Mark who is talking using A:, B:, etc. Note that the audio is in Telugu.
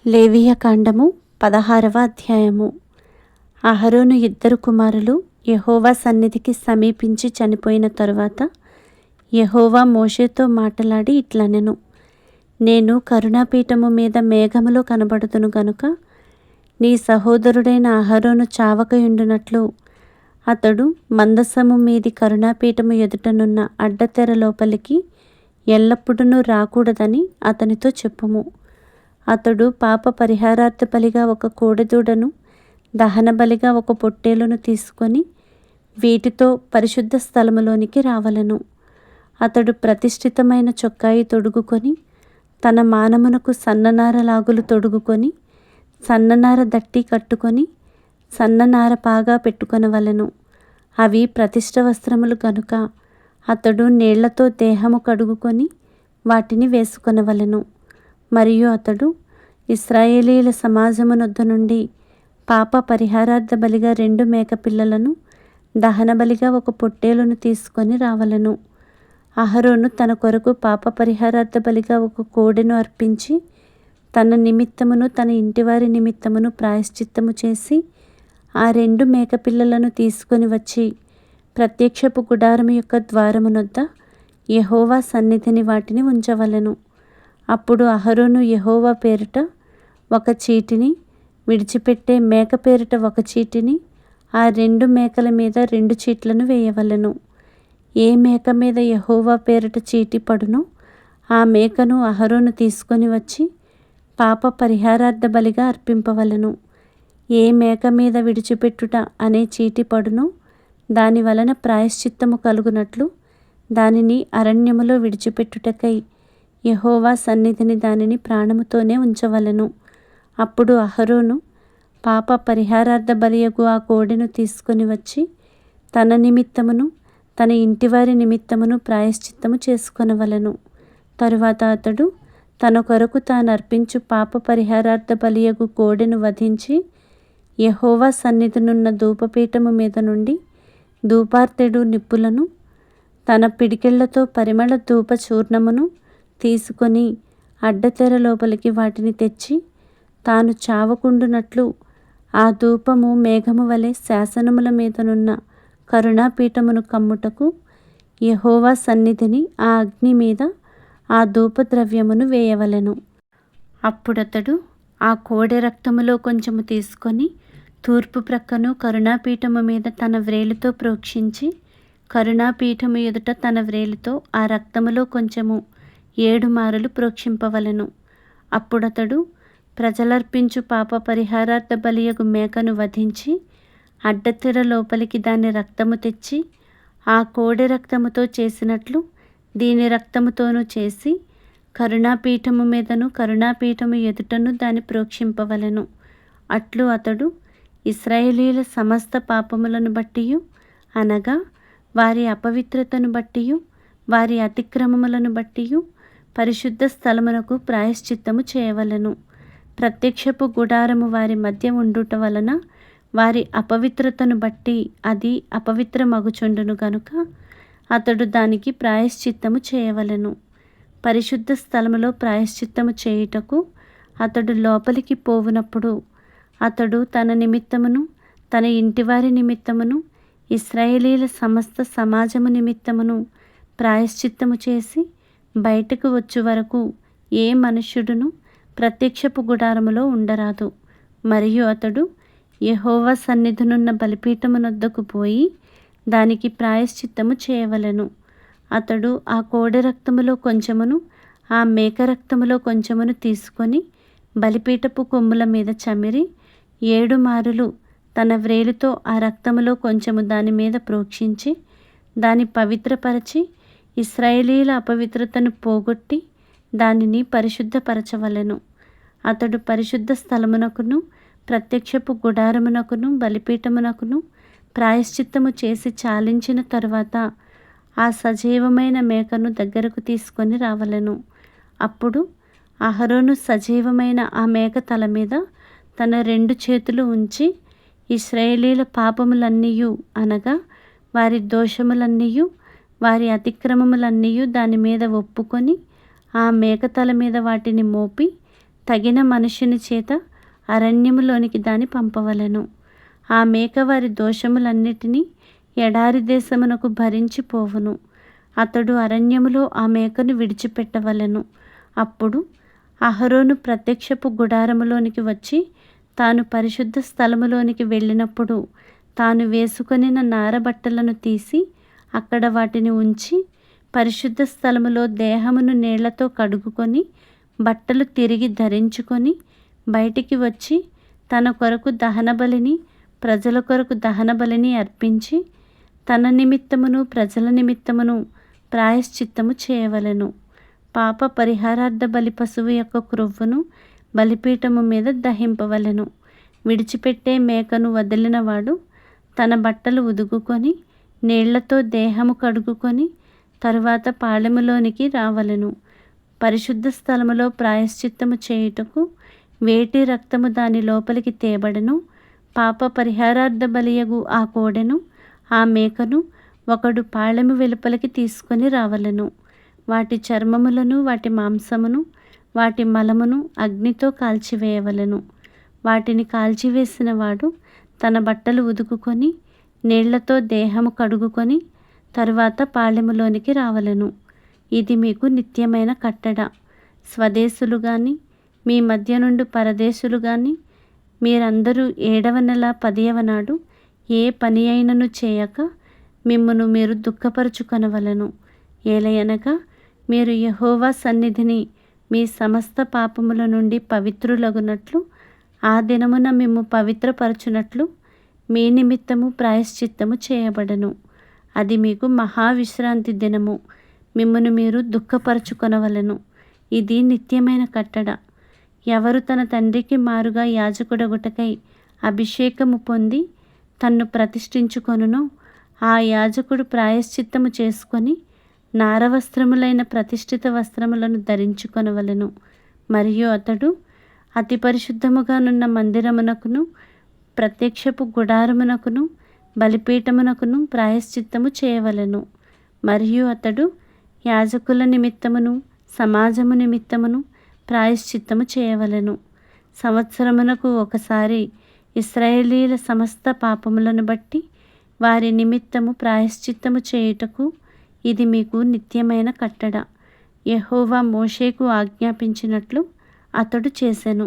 A: లేవియకాండము 16వ అధ్యాయము. అహరోను ఇద్దరు కుమారులు యెహోవా సన్నిధికి సమీపించి చనిపోయిన తరువాత యెహోవా మోషేతో మాటలాడి ఇట్లనెను, నేను కరుణాపీఠము మీద మేఘములో కనబడుదును గనుక నీ సహోదరుడైన అహరోను చావకయుండునట్లు అతడు మందసము మీది కరుణాపీఠము ఎదుటనున్న అడ్డతెర లోపలికి ఎల్లప్పుడూ రాకూడదని అతనితో చెప్పుము. అతడు పాప పరిహారార్థ బలిగా ఒక కోడెదూడను, దహన బలిగా ఒక పొట్టేలును తీసుకొని వీటితో పరిశుద్ధ స్థలములోనికి రావలెను. అతడు ప్రతిష్ఠితమైన చొక్కాయి తొడుగుకొని తన మానమునకు సన్ననార లాగులు తొడుగుకొని సన్ననార దట్టి కట్టుకొని సన్ననార పాగా పెట్టుకొనవలెను. అవి ప్రతిష్ఠ వస్త్రములు గనుక అతడు నీళ్లతో దేహము కడుగుకొని వాటిని వేసుకొనవలెను. మరియు అతడు ఇశ్రాయేలీయుల సమాజమునొద్ద నుండి పాప పరిహారార్థ బలిగా 2 మేకపిల్లలను, దహన బలిగా ఒక పొట్టేలును తీసుకొని రావలెను. అహరోను తన కొరకు పాప పరిహారార్థ బలిగా ఒక కోడెను అర్పించి తన నిమిత్తమును తన ఇంటివారి నిమిత్తమును ప్రాయశ్చిత్తము చేసి ఆ 2 మేకపిల్లలను తీసుకొని వచ్చి ప్రత్యక్షపు గుడారము యొక్క ద్వారమునొద్ద యెహోవా సన్నిధిని వాటిని ఉంచవలెను. అప్పుడు అహరోను యెహోవా పేరిట ఒక చీటిని, విడిచిపెట్టే మేక పేరిట ఒక చీటిని, ఆ 2 మేకల మీద 2 చీట్లను వేయవలెను. ఏ మేక మీద యెహోవా పేరిట చీటి పడునో ఆ మేకను అహరోను తీసుకొని వచ్చి పాప పరిహారార్థ బలిగా అర్పింపవలెను. ఏ మేక మీద విడిచిపెట్టుట అనే చీటి పడునో దాని వలన ప్రాయశ్చిత్తము కలుగునట్లు దానిని అరణ్యములో విడిచిపెట్టుటకై యెహోవా సన్నిధిని దానిని ప్రాణముతోనే ఉంచవలెను. అప్పుడు అహరోను పాప పరిహారార్థ బలియగు ఆ కోడెను తీసుకొని వచ్చి తన నిమిత్తమును తన ఇంటివారి నిమిత్తమును ప్రాయశ్చిత్తము చేసుకొనవలెను. తరువాత అతడు తన కొరకు తాను అర్పించు పాప పరిహారార్థ బలియగు కోడెను వధించి యెహోవా సన్నిధినున్న ధూపపీఠము మీద నుండి ధూపార్తెడు నిప్పులను తన పిడికెళ్లతో పరిమళ ధూప చూర్ణమును తీసుకొని అడ్డతెర లోపలికి వాటిని తెచ్చి తాను చావకుండునట్లు ఆ ధూపము మేఘము వలె శాసనముల మీదనున్న కరుణాపీఠమును కమ్ముటకు యెహోవా సన్నిధిని ఆ అగ్ని మీద ఆ ధూపద్రవ్యమును వేయవలెను. అప్పుడతడు ఆ కోడె రక్తములో కొంచెము తీసుకొని తూర్పు ప్రక్కను కరుణాపీఠము మీద తన వ్రేలితో ప్రోక్షించి కరుణాపీఠము ఎదుట తన వ్రేలితో ఆ రక్తములో కొంచెము 7 మారులు ప్రోక్షింపవలెను. అప్పుడతడు ప్రజలర్పించు పాప పరిహారార్థ బలియగు మేకను వధించి అడ్డతెర లోపలికి దాని రక్తము తెచ్చి ఆ కోడె రక్తముతో చేసినట్లు దీని రక్తముతోనూ చేసి కరుణాపీఠము మీదను కరుణాపీఠము ఎదుటను దాన్ని ప్రోక్షింపవలెను. అట్లు అతడు ఇశ్రాయేలీయుల సమస్త పాపములను బట్టియు అనగా వారి అపవిత్రతను బట్టియు వారి అతిక్రమములను బట్టియు పరిశుద్ధ స్థలమునకు ప్రాయశ్చిత్తము చేయవలెను. ప్రత్యక్షపు గుడారము వారి మధ్య ఉండుట వలన వారి అపవిత్రతను బట్టి అది అపవిత్రమగుచుండును గనుక అతడు దానికి ప్రాయశ్చిత్తము చేయవలెను. పరిశుద్ధ స్థలములో ప్రాయశ్చిత్తము చేయుటకు అతడు లోపలికి పోవునప్పుడు అతడు తన నిమిత్తమును తన ఇంటివారి నిమిత్తమును ఇశ్రాయేలీయుల సమస్త సమాజము నిమిత్తమును ప్రాయశ్చిత్తము చేసి బయటకు వచ్చు వరకు ఏ మనుష్యుడును ప్రత్యక్షపు గుడారములో ఉండరాదు. మరియు అతడు యెహోవా సన్నిధినున్న బలిపీఠమునొద్దకు పోయి దానికి ప్రాయశ్చిత్తము చేయవలెను. అతడు ఆ కోడె రక్తములో కొంచెమును ఆ మేక రక్తములో కొంచెమును తీసుకొని బలిపీఠపు కొమ్ముల మీద చమిరి 7 మారులు తన వ్రేలితో ఆ రక్తములో కొంచెము దాని మీద ప్రోక్షించి దాన్ని పవిత్రపరచి ఇశ్రాయేలీయుల అపవిత్రతను పోగొట్టి దానిని పరిశుద్ధపరచవలెను. అతడు పరిశుద్ధ స్థలమునకును ప్రత్యక్షపు గుడారమునకును బలిపీఠమునకును ప్రాయశ్చిత్తము చేసి చాలించిన తరువాత ఆ సజీవమైన మేకను దగ్గరకు తీసుకొని రావలెను. అప్పుడు అహరోను సజీవమైన ఆ మేక తల మీద తన 2 చేతులు ఉంచి ఇశ్రాయేలీయుల పాపములన్నీయు అనగా వారి దోషములన్నీయు వారి అతిక్రమములన్నీయు దాని మీద ఒప్పుకొని ఆ మేకతల మీద వాటిని మోపి తగిన మనుషుని చేత అరణ్యములోనికి దాన్ని పంపవలెను. ఆ మేక వారి దోషములన్నిటినీ ఎడారి దేశమునకు భరించి పోవును. అతడు అరణ్యములో ఆ మేకను విడిచిపెట్టవలెను. అప్పుడు అహరోను ప్రత్యక్షపు గుడారములోనికి వచ్చి తాను పరిశుద్ధ స్థలములోనికి వెళ్ళినప్పుడు తాను వేసుకొనిన నారబట్టలను తీసి అక్కడ వాటిని ఉంచి పరిశుద్ధ స్థలములో దేహమును నీళ్లతో కడుగుకొని బట్టలు తిరిగి ధరించుకొని బయటికి వచ్చి తన కొరకు దహనబలిని ప్రజల కొరకు దహనబలిని అర్పించి తన నిమిత్తమును ప్రజల నిమిత్తమును ప్రాయశ్చిత్తము చేయవలెను. పాప పరిహారార్థ బలి పశువు యొక్క క్రొవ్వును బలిపీఠము మీద దహింపవలెను. విడిచిపెట్టే మేకను వదిలినవాడు తన బట్టలు ఉదుగుకొని నీళ్లతో దేహము కడుగుకొని తరువాత పాళెములోనికి రావలెను. పరిశుద్ధ స్థలములో ప్రాయశ్చిత్తము చేయుటకు వేటి రక్తము దాని లోపలికి తేబడను. పాప పరిహారార్థ బలియగు ఆ కోడెను ఆ మేకను ఒకడు పాళెము వెలుపలికి తీసుకొని రావలెను. వాటి చర్మములను వాటి మాంసమును వాటి మలమును అగ్నితో కాల్చివేయవలెను. వాటిని కాల్చివేసిన వాడు తన బట్టలు ఉదుకుకొని నీళ్లతో దేహము కడుగుకొని తరువాత పాళెములోనికి రావలెను. ఇది మీకు నిత్యమైన కట్టడ. స్వదేశులు గాని మీ మధ్య నుండి పరదేశులు గాని మీరందరూ 7వ నెల 10వ నాడు ఏ పని అయినను చేయక మిమ్మును మీరు దుఃఖపరుచుకొనవలెను. ఏలయనగా మీరు యెహోవా సన్నిధిని మీ సమస్త పాపముల నుండి పవిత్రులగునట్లు ఆ దినమున మిమ్ము పవిత్రపరచునట్లు మీ నిమిత్తము ప్రాయశ్చిత్తము చేయబడను. అది మీకు మహావిశ్రాంతి దినము. మిమ్మును మీరు దుఃఖపరచుకొనవలెను. ఇది నిత్యమైన కట్టడ. ఎవరు తన తండ్రికి మారుగా యాజకుడగుటకై అభిషేకము పొంది తన్ను ప్రతిష్ఠించుకొనునో ఆ యాజకుడు ప్రాయశ్చిత్తము చేసుకొని నారవస్త్రములైన ప్రతిష్ఠిత వస్త్రములను ధరించుకొనవలెను. మరియు అతడు అతి పరిశుద్ధముగానున్న మందిరమునకును ప్రత్యక్షపు గుడారమునకును బలిపీఠమునకును ప్రాయశ్చిత్తము చేయవలెను. మరియు అతడు యాజకుల నిమిత్తమును సమాజము నిమిత్తమును ప్రాయశ్చిత్తము చేయవలెను. సంవత్సరమునకు ఒకసారి ఇశ్రాయేలీల సమస్త పాపములను బట్టి వారి నిమిత్తము ప్రాయశ్చిత్తము చేయుటకు ఇది మీకు నిత్యమైన కట్టడ. యెహోవా మోషేకు ఆజ్ఞాపించినట్లు అతడు చేసెను.